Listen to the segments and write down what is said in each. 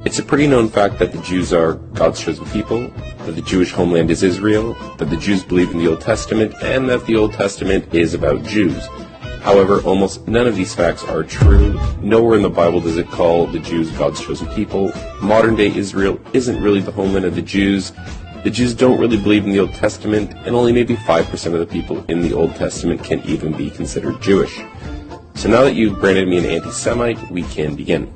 It's a pretty known fact that the Jews are God's chosen people, that the Jewish homeland is Israel, that the Jews believe in the Old Testament, and that the Old Testament is about Jews. However, almost none of these facts are true. Nowhere in the Bible does it call the Jews God's chosen people. Modern-day Israel isn't really the homeland of the Jews. The Jews don't really believe in the Old Testament, and only maybe 5% of the people in the Old Testament can even be considered Jewish. So now that you've branded me an anti-Semite, we can begin.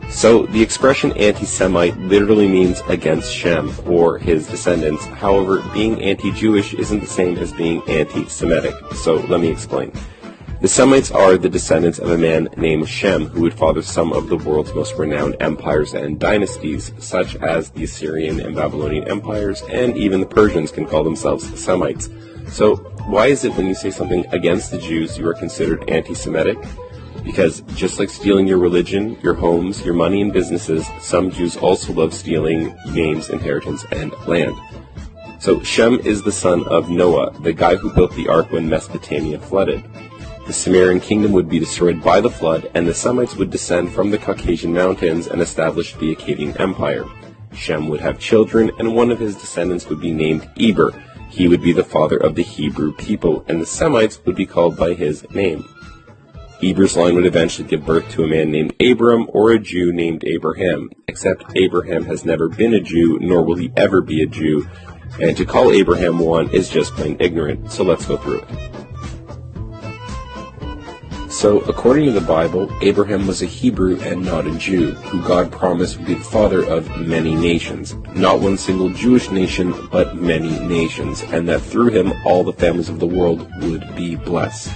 So, the expression anti-Semite literally means against Shem, or his descendants. However, being anti-Jewish isn't the same as being anti-Semitic. So, let me explain. The Semites are the descendants of a man named Shem, who would father some of the world's most renowned empires and dynasties, such as the Assyrian and Babylonian empires, and even the Persians can call themselves Semites. So, why is it when you say something against the Jews, you are considered anti-Semitic? Because just like stealing your religion, your homes, your money and businesses, some Jews also love stealing names, inheritance, and land. So Shem is the son of Noah, the guy who built the ark when Mesopotamia flooded. The Sumerian kingdom would be destroyed by the flood, and the Semites would descend from the Caucasian mountains and establish the Akkadian Empire. Shem would have children, and one of his descendants would be named Eber. He would be the father of the Hebrew people, and the Semites would be called by his name. Eber's line would eventually give birth to a man named Abram or a Jew named Abraham, except Abraham has never been a Jew, nor will he ever be a Jew, and to call Abraham one is just plain ignorant, so let's go through it. So, according to the Bible, Abraham was a Hebrew and not a Jew, who God promised would be the father of many nations, not one single Jewish nation, but many nations, and that through him all the families of the world would be blessed.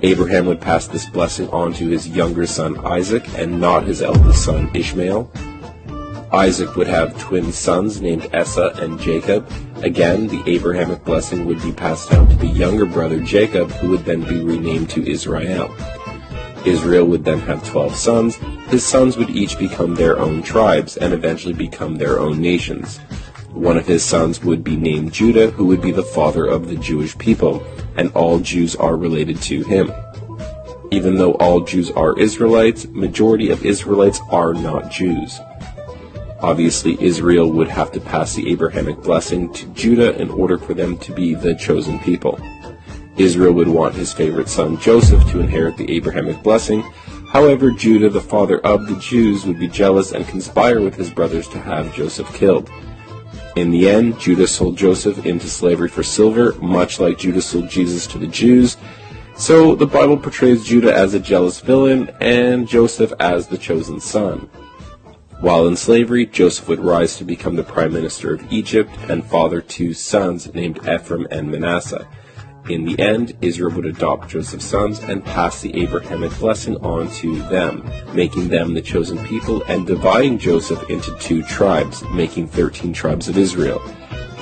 Abraham would pass this blessing on to his younger son Isaac and not his eldest son Ishmael. Isaac would have twin sons named Esau and Jacob. Again, the Abrahamic blessing would be passed down to the younger brother Jacob, who would then be renamed to Israel. Israel would then have 12 sons. His sons would each become their own tribes and eventually become their own nations. One of his sons would be named Judah, who would be the father of the Jewish people, and all Jews are related to him. Even though all Jews are Israelites, majority of Israelites are not Jews. Obviously, Israel would have to pass the Abrahamic blessing to Judah in order for them to be the chosen people. Israel would want his favorite son Joseph to inherit the Abrahamic blessing. However, Judah, the father of the Jews, would be jealous and conspire with his brothers to have Joseph killed. In the end, Judah sold Joseph into slavery for silver, much like Judah sold Jesus to the Jews. So the Bible portrays Judah as a jealous villain and Joseph as the chosen son. While in slavery, Joseph would rise to become the prime minister of Egypt and father two sons named Ephraim and Manasseh. In the end, Israel would adopt Joseph's sons and pass the Abrahamic blessing on to them, making them the chosen people and dividing Joseph into 2 tribes, making 13 tribes of Israel.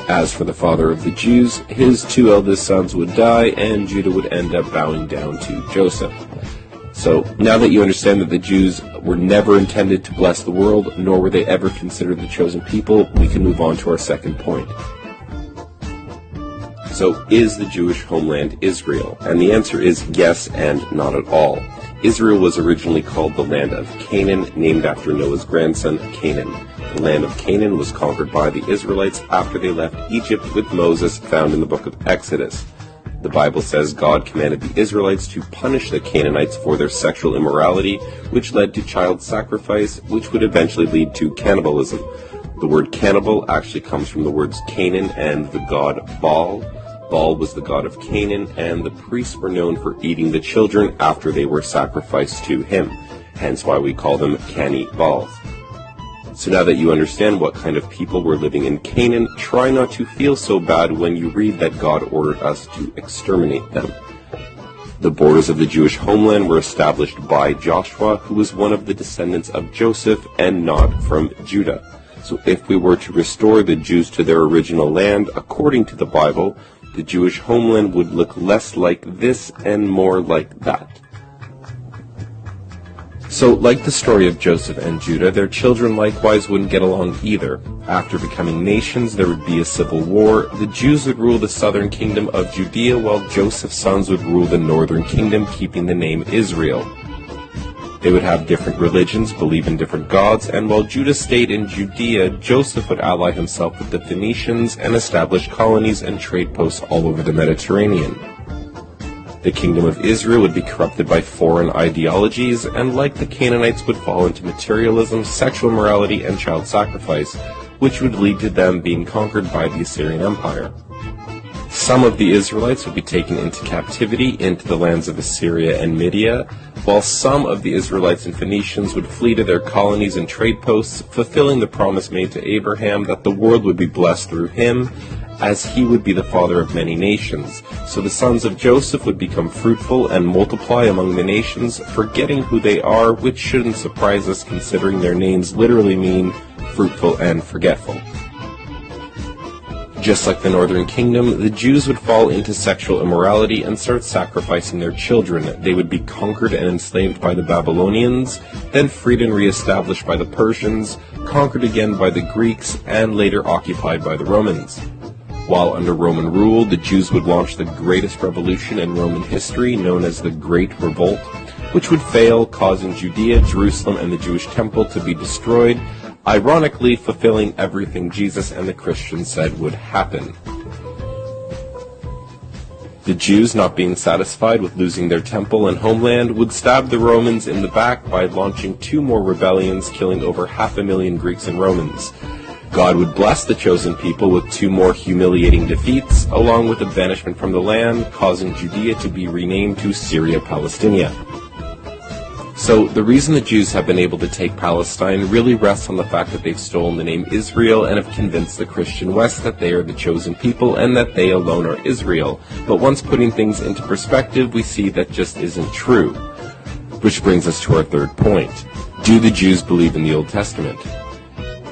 As for the father of the Jews, his 2 eldest sons would die and Judah would end up bowing down to Joseph. So, now that you understand that the Jews were never intended to bless the world, nor were they ever considered the chosen people, we can move on to our second point. So, is the Jewish homeland Israel? And the answer is yes and not at all. Israel was originally called the land of Canaan, named after Noah's grandson, Canaan. The land of Canaan was conquered by the Israelites after they left Egypt with Moses, found in the book of Exodus. The Bible says God commanded the Israelites to punish the Canaanites for their sexual immorality, which led to child sacrifice, which would eventually lead to cannibalism. The word cannibal actually comes from the words Canaan and the god Baal. Baal was the god of Canaan, and the priests were known for eating the children after they were sacrificed to him, hence why we call them cannibals. So now that you understand what kind of people were living in Canaan, try not to feel so bad when you read that God ordered us to exterminate them. The borders of the Jewish homeland were established by Joshua, who was one of the descendants of Joseph and not from Judah. So if we were to restore the Jews to their original land, according to the Bible, the Jewish homeland would look less like this and more like that. So, like the story of Joseph and Judah, their children likewise wouldn't get along either. After becoming nations, there would be a civil war. The Jews would rule the southern kingdom of Judea, while Joseph's sons would rule the northern kingdom, keeping the name Israel. They would have different religions, believe in different gods, and while Judah stayed in Judea, Joseph would ally himself with the Phoenicians and establish colonies and trade posts all over the Mediterranean. The kingdom of Israel would be corrupted by foreign ideologies, and like the Canaanites would fall into materialism, sexual immorality, and child sacrifice, which would lead to them being conquered by the Assyrian Empire. Some of the Israelites would be taken into captivity into the lands of Assyria and Media, while some of the Israelites and Phoenicians would flee to their colonies and trade posts, fulfilling the promise made to Abraham that the world would be blessed through him, as he would be the father of many nations. So the sons of Joseph would become fruitful and multiply among the nations, forgetting who they are, which shouldn't surprise us considering their names literally mean fruitful and forgetful. Just like the northern kingdom, the Jews would fall into sexual immorality and start sacrificing their children. They would be conquered and enslaved by the Babylonians, then freed and re-established by the Persians, conquered again by the Greeks, and later occupied by the Romans. While under Roman rule, the Jews would launch the greatest revolution in Roman history, known as the Great Revolt, which would fail, causing Judea, Jerusalem, and the Jewish temple to be destroyed, ironically fulfilling everything Jesus and the Christians said would happen. The Jews, not being satisfied with losing their temple and homeland, would stab the Romans in the back by launching 2 more rebellions, killing over 500,000 Greeks and Romans. God would bless the chosen people with 2 more humiliating defeats, along with a banishment from the land, causing Judea to be renamed to Syria Palestinia. So the reason the Jews have been able to take Palestine really rests on the fact that they've stolen the name Israel and have convinced the Christian West that they are the chosen people and that they alone are Israel. But once putting things into perspective, we see that just isn't true. Which brings us to our third point. Do the Jews believe in the Old Testament?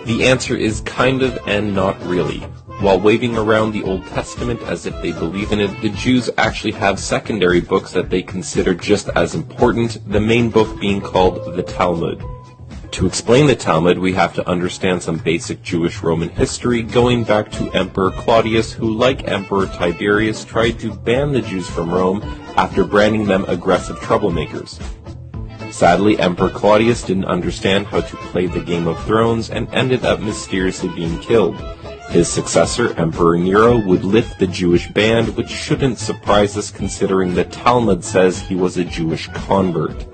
The answer is kind of and not really. While waving around the Old Testament as if they believe in it, the Jews actually have secondary books that they consider just as important, the main book being called the Talmud. To explain the Talmud, we have to understand some basic Jewish Roman history, going back to Emperor Claudius, who, like Emperor Tiberius, tried to ban the Jews from Rome after branding them aggressive troublemakers. Sadly, Emperor Claudius didn't understand how to play the Game of Thrones and ended up mysteriously being killed. His successor, Emperor Nero, would lift the Jewish ban, which shouldn't surprise us considering the Talmud says he was a Jewish convert.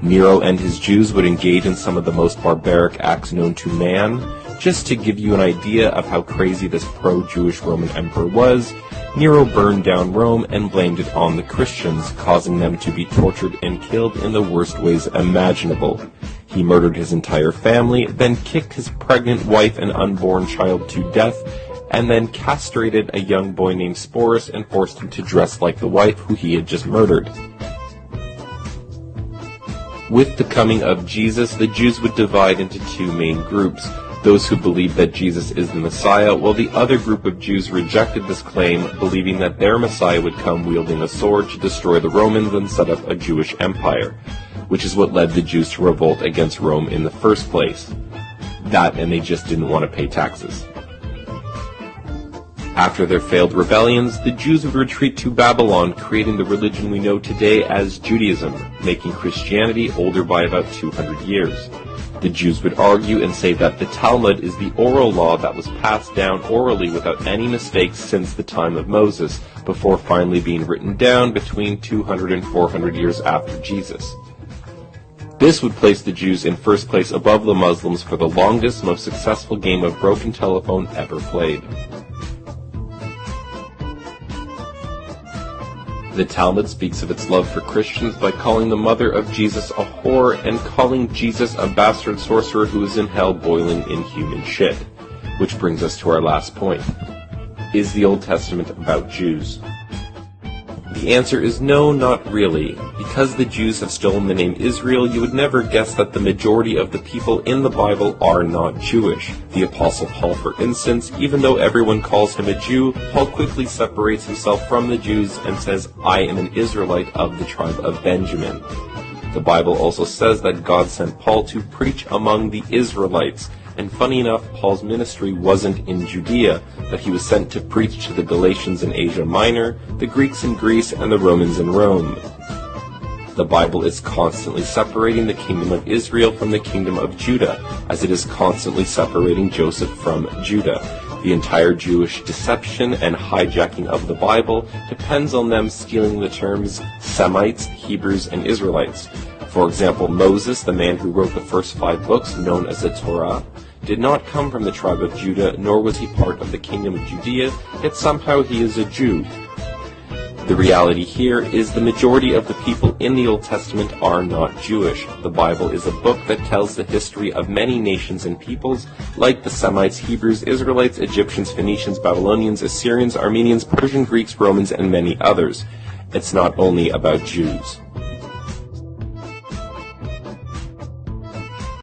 Nero and his Jews would engage in some of the most barbaric acts known to man. Just to give you an idea of how crazy this pro-Jewish Roman emperor was, Nero burned down Rome and blamed it on the Christians, causing them to be tortured and killed in the worst ways imaginable. He murdered his entire family, then kicked his pregnant wife and unborn child to death, and then castrated a young boy named Sporus and forced him to dress like the wife who he had just murdered. With the coming of Jesus, the Jews would divide into 2 main groups. Those who believed that Jesus is the Messiah, while the other group of Jews rejected this claim, believing that their Messiah would come wielding a sword to destroy the Romans and set up a Jewish empire, which is what led the Jews to revolt against Rome in the first place. That, and they just didn't want to pay taxes. After their failed rebellions, the Jews would retreat to Babylon, creating the religion we know today as Judaism, making Christianity older by about 200 years. The Jews would argue and say that the Talmud is the oral law that was passed down orally without any mistakes since the time of Moses, before finally being written down between 200 and 400 years after Jesus. This would place the Jews in first place above the Muslims for the longest, most successful game of broken telephone ever played. The Talmud speaks of its love for Christians by calling the mother of Jesus a whore and calling Jesus a bastard sorcerer who is in hell boiling in human shit. Which brings us to our last point. Is the Old Testament about Jews? The answer is no, not really. Because the Jews have stolen the name Israel, you would never guess that the majority of the people in the Bible are not Jewish. The Apostle Paul, for instance, even though everyone calls him a Jew, Paul quickly separates himself from the Jews and says, "I am an Israelite of the tribe of Benjamin." The Bible also says that God sent Paul to preach among the Israelites. And funny enough, Paul's ministry wasn't in Judea, but he was sent to preach to the Galatians in Asia Minor, the Greeks in Greece, and the Romans in Rome. The Bible is constantly separating the kingdom of Israel from the kingdom of Judah, as it is constantly separating Joseph from Judah. The entire Jewish deception and hijacking of the Bible depends on them stealing the terms Semites, Hebrews, and Israelites. For example, Moses, the man who wrote the first 5 books, known as the Torah, did not come from the tribe of Judah, nor was he part of the kingdom of Judea, yet somehow he is a Jew. The reality here is the majority of the people in the Old Testament are not Jewish. The Bible is a book that tells the history of many nations and peoples, like the Semites, Hebrews, Israelites, Egyptians, Phoenicians, Babylonians, Assyrians, Armenians, Persian, Greeks, Romans, and many others. It's not only about Jews.